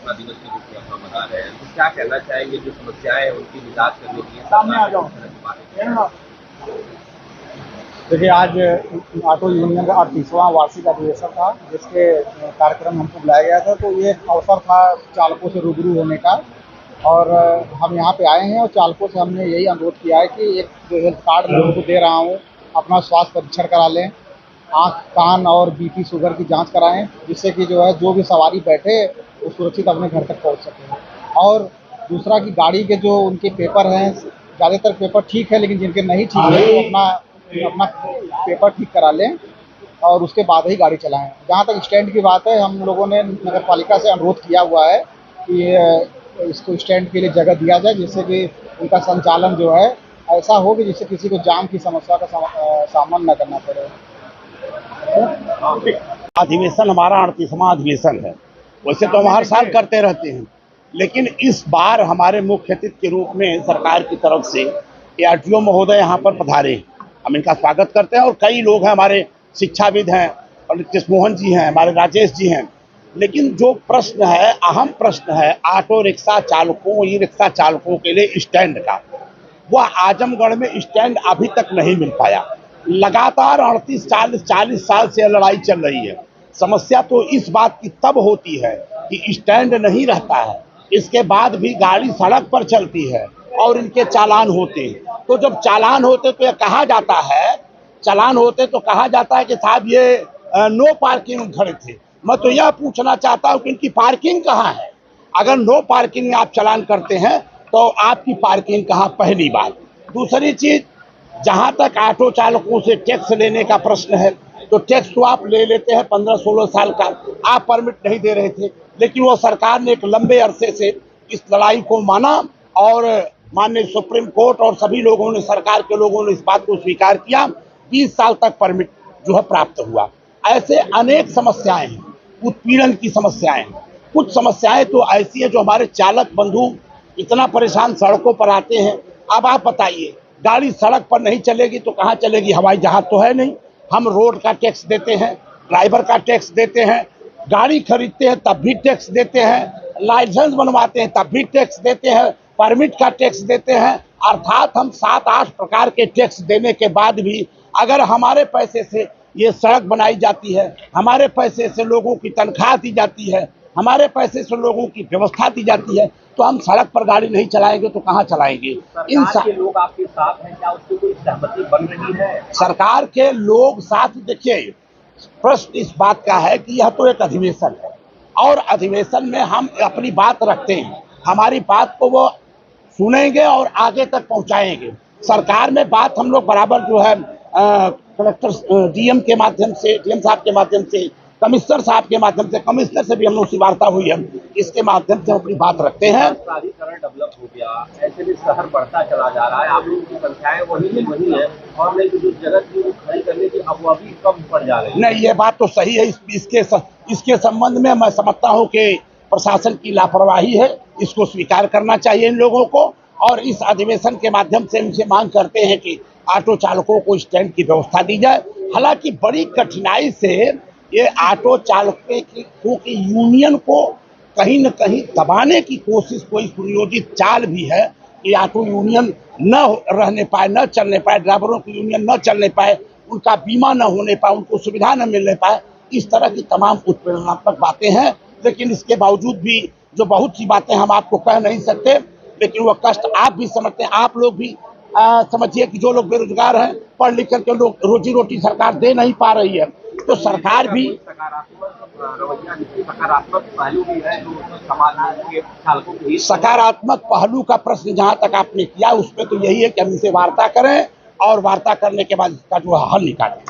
स्थापना दिवस के रूप में अपना मना रहे हैं, तो क्या कहना चाहेंगे जो समस्याएं हैं उनकी निदान करने के लिए सामने आ जाओ। देखिए, आज ऑटो यूनियन का 38वां वार्षिक अधिवेशन था, जिसके कार्यक्रम हमको बुलाया गया था। तो ये अवसर था चालकों से रूबरू होने का, और हम यहाँ पे आए हैं और चालकों से हमने यही अनुरोध किया है कि एक जो हेल्थ कार्ड मैं उनको दे रहा हूँ, अपना स्वास्थ्य परीक्षण करा लें, आँख, कान और बीपी शुगर की जांच कराएं, जिससे कि जो है जो भी सवारी बैठे वो सुरक्षित अपने घर तक पहुँच सके। और दूसरा कि गाड़ी के जो उनके पेपर हैं, ज़्यादातर पेपर ठीक है, लेकिन जिनके नहीं ठीक है वो अपना पेपर ठीक करा लें और उसके बाद ही गाड़ी चलाएं। जहाँ तक स्टैंड की बात है, हम लोगों ने नगर पालिका से अनुरोध किया हुआ है कि इसको स्टैंड के लिए जगह दिया जाए, जिससे कि उनका संचालन जो है ऐसा हो कि जिससे किसी को जाम की समस्या का सामना न करना पड़े। अधिवेशन हमारा 38वां अधिवेशन है। वैसे तो हम हर साल करते रहते हैं, लेकिन इस बार हमारे मुख्य अतिथि के रूप में सरकार की तरफ से आरटीओ महोदय यहाँ पर पधारे। हम इनका स्वागत करते हैं और कई लोग हैं, हमारे शिक्षाविद हैं, पंडित कृष्ण मोहन जी हैं, हमारे राजेश जी हैं। लेकिन जो प्रश्न है, अहम प्रश्न है ऑटो रिक्शा चालकों, ई रिक्शा चालकों के लिए स्टैंड का, वह आजमगढ़ में स्टैंड अभी तक नहीं मिल पाया। लगातार 38-40 साल से लड़ाई चल रही है। समस्या तो इस बात की तब होती है कि स्टैंड नहीं रहता है, इसके बाद भी गाड़ी सड़क पर चलती है और इनके चालान होते हैं। तो जब चालान होते तो ये कहा जाता है, चालान होते तो कहा जाता है कि साहब ये नो पार्किंग खड़े थे। मैं तो यह पूछना चाहता हूँ कि इनकी पार्किंग कहाँ है? अगर नो पार्किंग आप चालान करते हैं तो आपकी पार्किंग कहाँ, पहली बात। दूसरी चीज, जहां तक ऑटो चालकों से टैक्स लेने का प्रश्न है, तो टैक्स तो आप ले लेते हैं 15-16 साल का, आप परमिट नहीं दे रहे थे, लेकिन वो सरकार ने एक लंबे अरसे से इस लड़ाई को माना और माननीय सुप्रीम कोर्ट और सभी लोगों ने, सरकार के लोगों ने इस बात को स्वीकार किया। 20 साल तक परमिट जो है प्राप्त हुआ। ऐसे अनेक समस्याएं हैं, उत्पीड़न की समस्याएं हैं। कुछ समस्याएं तो ऐसी है जो हमारे चालक बंधु इतना परेशान सड़कों पर आते हैं। अब आप बताइए, गाड़ी सड़क पर नहीं चलेगी तो कहाँ चलेगी? हवाई जहाज तो है नहीं। हम रोड का टैक्स देते हैं, ड्राइवर का टैक्स देते हैं, गाड़ी खरीदते हैं तब भी टैक्स देते हैं, लाइसेंस बनवाते हैं तब भी टैक्स देते हैं, परमिट का टैक्स देते हैं। अर्थात हम 7-8 प्रकार के टैक्स देने के बाद भी अगर हमारे पैसे से ये सड़क बनाई जाती है, हमारे पैसे से लोगों की तनख्वाह दी जाती है, हमारे पैसे से लोगों की व्यवस्था दी जाती है, तो हम सड़क पर गाड़ी नहीं चलाएंगे तो कहाँ चलाएंगे? सरकार के लोग आपके साथ हैं, क्या उसकी कोई सहमति बन रही है? सरकार के लोग साथ, देखिए प्रश्न इस बात का है कि यह तो एक अधिवेशन है और अधिवेशन में हम अपनी बात रखते हैं, हमारी बात को वो सुनेंगे और आगे तक पहुंचाएंगे। सरकार में बात हम लोग बराबर जो है कलेक्टर डीएम के माध्यम से, डीएम साहब के माध्यम से, कमिश्नर साहब के माध्यम से, कमिश्नर से भी हम लोग से वार्ता हुई है, इसके माध्यम से अपनी बात रखते हैं। शहरीकरण डेवलप हो गया, ऐसे भी शहर बढ़ता चला जा रहा है, आप लोगों की संख्याएं वही है और नहीं तो जो जगह थी वो खड़ी करने की अब वो अभी कम पड़ जा रही है। नहीं, ये बात तो सही है। इसके संबंध में मैं समझता हूँ कि प्रशासन की लापरवाही है, इसको स्वीकार करना चाहिए इन लोगों को। और इस अधिवेशन के माध्यम से इनसे मांग करते हैं कि ऑटो चालकों को स्टैंड की व्यवस्था दी जाए। हालांकि बड़ी कठिनाई से ये ऑटो चालकों की यूनियन को कहीं न कहीं दबाने की कोशिश, कोई सुनियोजित चाल भी है कि ऑटो यूनियन न रहने पाए, न चलने पाए, ड्राइवरों की यूनियन न चलने पाए, उनका बीमा न होने पाए, उनको सुविधा न मिलने पाए। इस तरह की तमाम उत्पीड़नात्मक बातें हैं। लेकिन इसके बावजूद भी जो बहुत सी बातें हम आपको कह नहीं सकते, लेकिन वो कष्ट आप भी समझते हैं। आप लोग भी समझिए कि जो लोग बेरोजगार हैं, पढ़ लिख करके लोग रोजी रोटी सरकार दे नहीं पा रही है, तो सरकार भी सकारात्मक पहलू भी है जो समाज के चालकों के। सकारात्मक पहलू का प्रश्न जहां तक आपने किया, उसमें तो यही है कि हम इनसे वार्ता करें और वार्ता करने के बाद इसका जो हल निकालें।